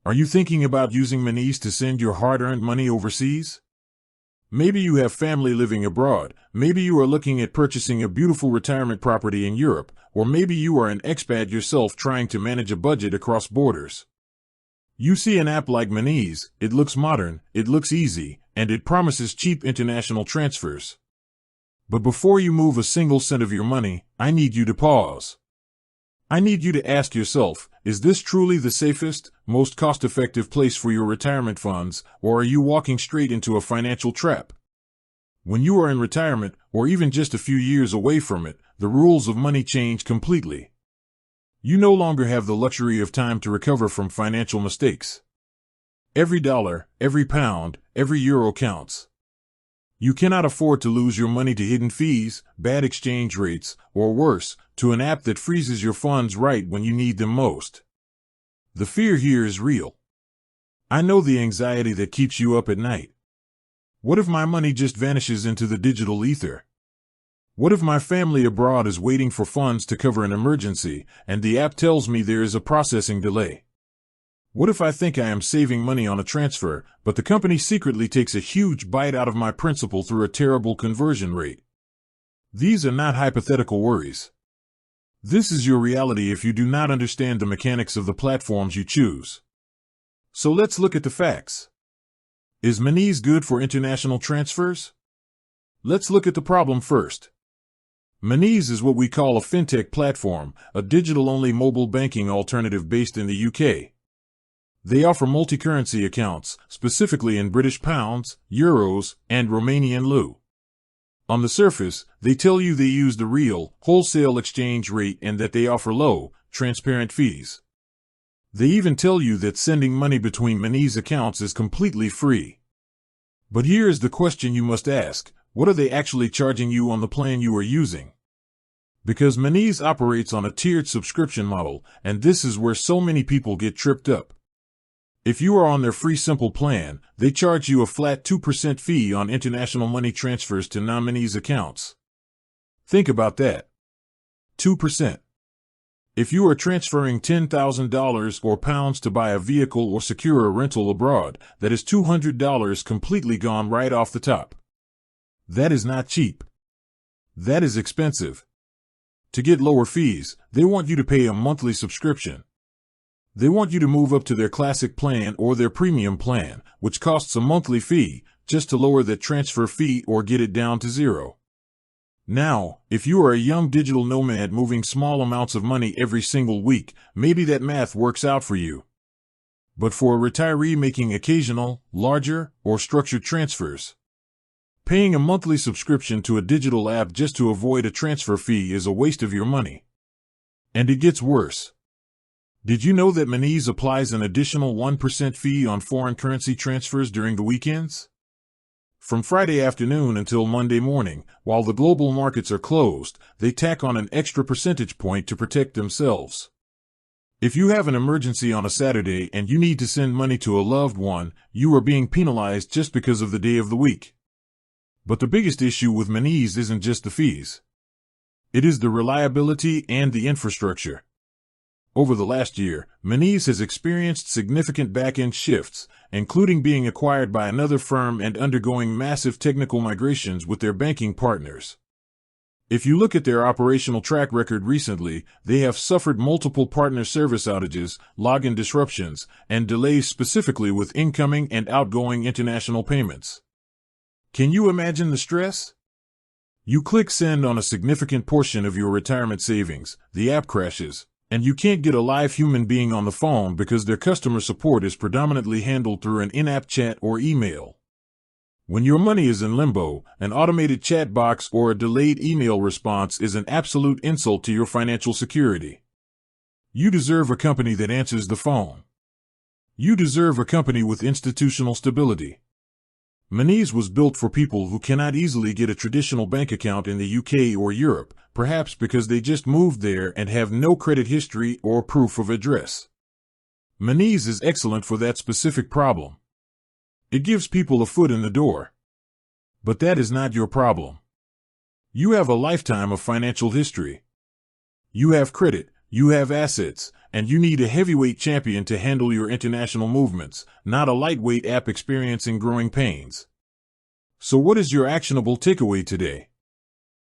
Are you thinking about using Monese to send your hard-earned money overseas? Maybe you have family living abroad, maybe you are looking at purchasing a beautiful retirement property in Europe, or maybe you are an expat yourself trying to manage a budget across borders. You see an app like Monese, it looks modern, it looks easy, and it promises cheap international transfers. But before you move a single cent of your money, I need you to pause. I need you to ask yourself, is this truly the safest, most cost-effective place for your retirement funds, or are you walking straight into a financial trap? When you are in retirement, or even just a few years away from it, the rules of money change completely. You no longer have the luxury of time to recover from financial mistakes. Every dollar, every pound, every euro counts. You cannot afford to lose your money to hidden fees, bad exchange rates, or worse, to an app that freezes your funds right when you need them most. The fear here is real. I know the anxiety that keeps you up at night. What if my money just vanishes into the digital ether? What if my family abroad is waiting for funds to cover an emergency, and the app tells me there is a processing delay? What if I think I am saving money on a transfer, but the company secretly takes a huge bite out of my principal through a terrible conversion rate? These are not hypothetical worries. This is your reality if you do not understand the mechanics of the platforms you choose. So let's look at the facts. Is Monese good for international transfers? Let's look at the problem first. Monese is what we call a Fintech platform, a digital-only mobile banking alternative based in the UK. They offer multi-currency accounts, specifically in British pounds, euros, and Romanian leu. On the surface, they tell you they use the real, wholesale exchange rate and that they offer low, transparent fees. They even tell you that sending money between Monese accounts is completely free. But here is the question you must ask: what are they actually charging you on the plan you are using? Because Monese operates on a tiered subscription model, and this is where so many people get tripped up. If you are on their free simple plan, they charge you a flat 2% fee on international money transfers to non-Monese accounts. Think about that. 2%. If you are transferring $10,000 or pounds to buy a vehicle or secure a rental abroad, that is $200 completely gone right off the top. That is not cheap. That is expensive. To get lower fees, they want you to pay a monthly subscription. They want you to move up to their classic plan or their premium plan, which costs a monthly fee, just to lower that transfer fee or get it down to zero. Now, if you are a young digital nomad moving small amounts of money every single week, maybe that math works out for you. But for a retiree making occasional, larger, or structured transfers, paying a monthly subscription to a digital app just to avoid a transfer fee is a waste of your money. And it gets worse. Did you know that Monese applies an additional 1% fee on foreign currency transfers during the weekends? From Friday afternoon until Monday morning, while the global markets are closed, they tack on an extra percentage point to protect themselves. If you have an emergency on a Saturday and you need to send money to a loved one, you are being penalized just because of the day of the week. But the biggest issue with Monese isn't just the fees. It is the reliability and the infrastructure. Over the last year, Monese has experienced significant back-end shifts, including being acquired by another firm and undergoing massive technical migrations with their banking partners. If you look at their operational track record recently, they have suffered multiple partner service outages, login disruptions, and delays specifically with incoming and outgoing international payments. Can you imagine the stress? You click send on a significant portion of your retirement savings, the app crashes, and you can't get a live human being on the phone because their customer support is predominantly handled through an in-app chat or email. When your money is in limbo, an automated chat box or a delayed email response is an absolute insult to your financial security. You deserve a company that answers the phone. You deserve a company with institutional stability. Monese was built for people who cannot easily get a traditional bank account in the UK or Europe, perhaps because they just moved there and have no credit history or proof of address. Monese is excellent for that specific problem. It gives people a foot in the door. But that is not your problem. You have a lifetime of financial history. You have credit, You have assets, and you need a heavyweight champion to handle your international movements, not a lightweight app experiencing growing pains. So what is your actionable takeaway today?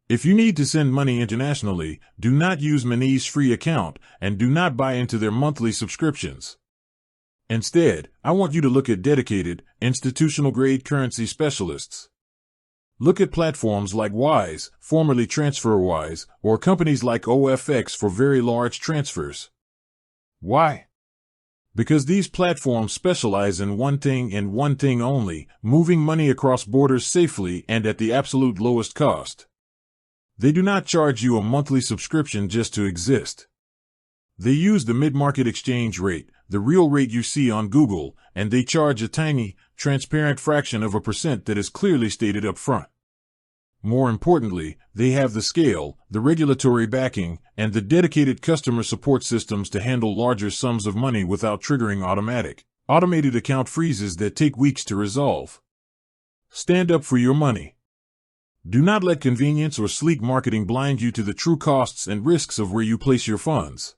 If you need to send money internationally, do not use Monese's free account and do not buy into their monthly subscriptions. Instead, I want you to look at dedicated, institutional-grade currency specialists. Look at platforms like Wise, formerly TransferWise, or companies like OFX for very large transfers. Why? Because these platforms specialize in one thing and one thing only, moving money across borders safely and at the absolute lowest cost. They do not charge you a monthly subscription just to exist. They use the mid-market exchange rate, the real rate you see on Google, and they charge a tiny, transparent fraction of a percent that is clearly stated up front. More importantly, they have the scale, the regulatory backing, and the dedicated customer support systems to handle larger sums of money without triggering automated account freezes that take weeks to resolve. Stand up for your money. Do not let convenience or sleek marketing blind you to the true costs and risks of where you place your funds.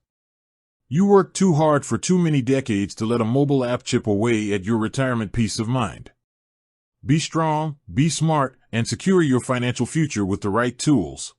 You worked too hard for too many decades to let a mobile app chip away at your retirement peace of mind. Be strong, be smart, and secure your financial future with the right tools.